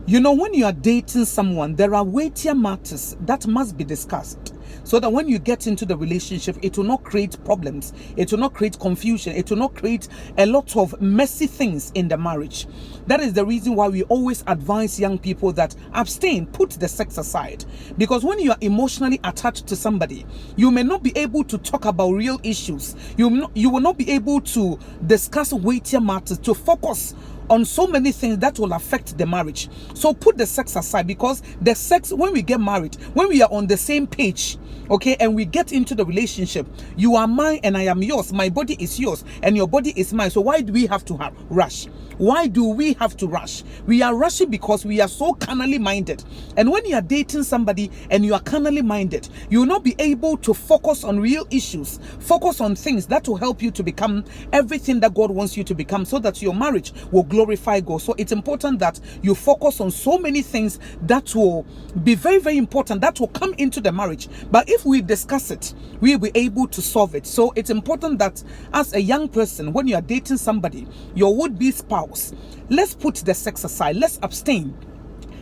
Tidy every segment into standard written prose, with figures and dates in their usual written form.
You know, when you are dating someone, there are weightier matters that must be discussed so that when you get into the relationship, it will not create problems, it will not create confusion, it will not create a lot of messy things in the marriage. That is the reason why we always advise young people that abstain, put the sex aside. Because when you are emotionally attached to somebody, you may not be able to talk about real issues. You will not be able to discuss weightier matters, to focus on so many things that will affect the marriage. So put the sex aside, because the sex, when we get married, when we are on the same page, okay, and we get into the relationship, you are mine and I am yours, my body is yours and your body is mine. So why do we have to rush? Why do we have to rush? We are rushing because we are so carnally minded. And when you are dating somebody and you are carnally minded, you will not be able to focus on real issues, focus on things that will help you to become everything that God wants you to become, so that your marriage will glorify God. So it's important that you focus on so many things that will be very, very important, that will come into the marriage. But if we discuss it, we will be able to solve it. So it's important that as a young person, when you are dating somebody, your would-be spouse, let's put the sex aside, let's abstain.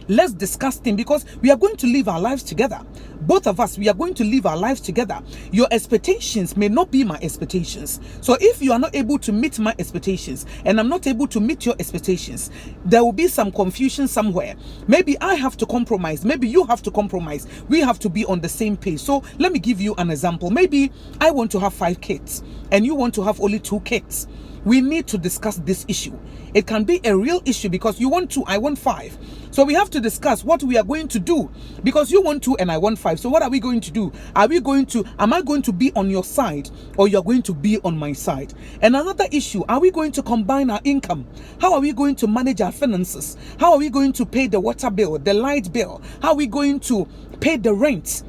Let's discuss things, because we are going to live our lives together. Both of us, we are going to live our lives together. Your expectations may not be my expectations. So if you are not able to meet my expectations and I'm not able to meet your expectations, there will be some confusion somewhere. Maybe I have to compromise. Maybe you have to compromise. We have to be on the same page. So let me give you an example. Maybe I want to have 5 kids and you want to have only 2 kids. We need to discuss this issue. It can be a real issue, because you want 2, I want 5. So we have to discuss what we are going to do, because you want 2 and I want 5. So what are we going to do? Am I going to be on your side, or you're going to be on my side? And another issue, are we going to combine our income? How are we going to manage our finances? How are we going to pay the water bill, the light bill? How are we going to pay the rent?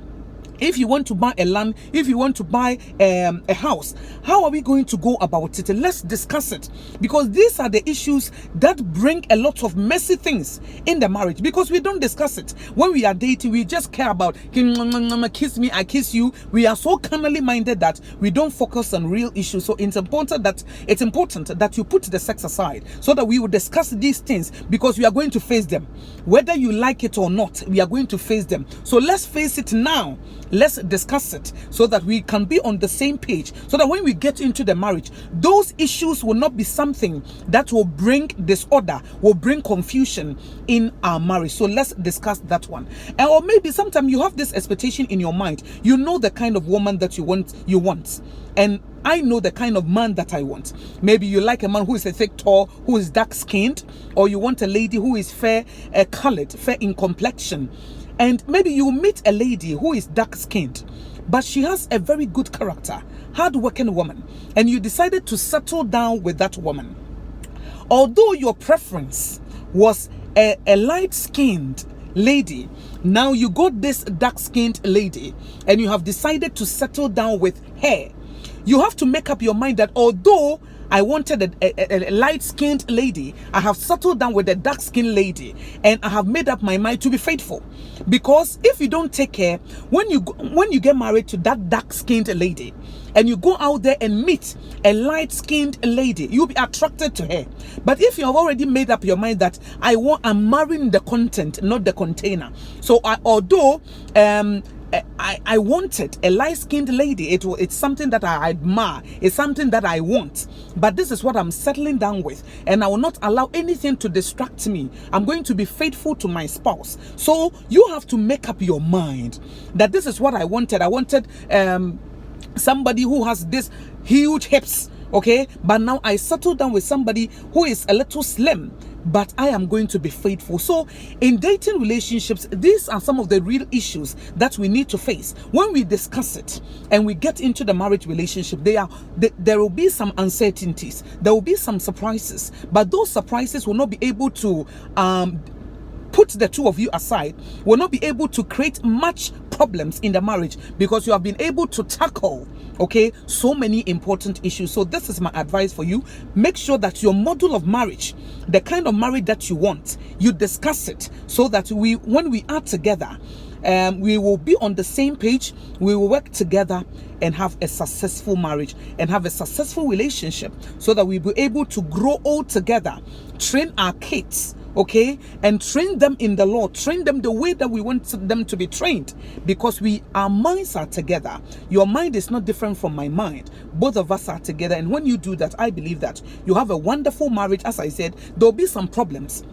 If you want to buy a land, if you want to buy a house, how are we going to go about it? Let's discuss it, because these are the issues that bring a lot of messy things in the marriage, because we don't discuss it. When we are dating, we just care about kiss me, I kiss you. We are so carnally minded that we don't focus on real issues. So it's important that you put the sex aside, so that we will discuss these things, because we are going to face them. Whether you like it or not, we are going to face them. So let's face it now. Let's discuss it, so that we can be on the same page, so that when we get into the marriage, those issues will not be something that will bring disorder, will bring confusion in our marriage. So let's discuss that one. Or maybe sometimes you have this expectation in your mind. You know the kind of woman that you want. And I know the kind of man that I want. Maybe you like a man who is a thick, tall, who is dark skinned, or you want a lady who is fair colored, fair in complexion. And maybe you meet a lady who is dark-skinned, but she has a very good character, hard-working woman, and you decided to settle down with that woman. Although your preference was a light-skinned lady, now you got this dark-skinned lady, and you have decided to settle down with her. You have to make up your mind that although I wanted a light-skinned lady, I have settled down with a dark-skinned lady, and I have made up my mind to be faithful. Because if you don't take care, when you get married to that dark-skinned lady, and you go out there and meet a light-skinned lady, you'll be attracted to her. But if you have already made up your mind that I'm marrying the content, not the container. So although I wanted a light-skinned lady, it's something that I admire, it's something that I want, but this is what I'm settling down with, and I will not allow anything to distract me. I'm going to be faithful to my spouse. So you have to make up your mind that this is what I wanted. I wanted somebody who has this huge hips, okay, but now I settle down with somebody who is a little slim, but I am going to be faithful. So in dating relationships, these are some of the real issues that we need to face. When we discuss it and we get into the marriage relationship, there will be some uncertainties, there will be some surprises, but those surprises will not be able to put the two of you aside, will not be able to create much problems in the marriage, because you have been able to tackle, okay, so many important issues. So this is my advice for you. Make sure that your model of marriage, the kind of marriage that you want, you discuss it, so that when we are together, we will be on the same page, we will work together and have a successful marriage and have a successful relationship, so that we'll be able to grow old together, train our kids okay, and train them in the Lord, train them the way that we want them to be trained, because our minds are together. Your mind is not different from my mind. Both of us are together, and when you do that, I believe that you have a wonderful marriage. As I said, there'll be some problems,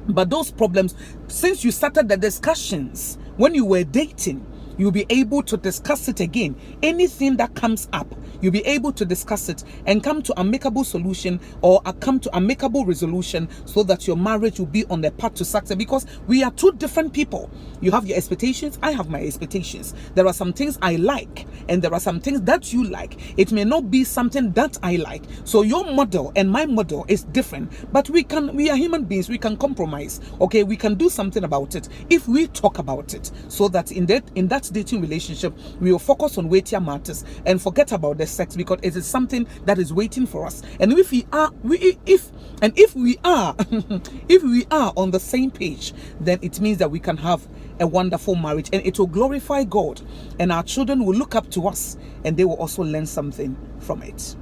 but those problems, since you started the discussions when you were dating, you'll be able to discuss it again. Anything that comes up, you'll be able to discuss it and come to amicable solution, or come to amicable resolution, so that your marriage will be on the path to success. Because we are two different people. You have your expectations, I have my expectations. There are some things I like, and there are some things that you like. It may not be something that I like. So your model and my model is different, but we are human beings. We can compromise. Okay, we can do something about it if we talk about it, so that in that dating relationship, we will focus on weightier matters and forget about the sex, because it is something that is waiting for us. And if we are if we are on the same page, then it means that we can have a wonderful marriage, and it will glorify God, and our children will look up to us, and they will also learn something from it.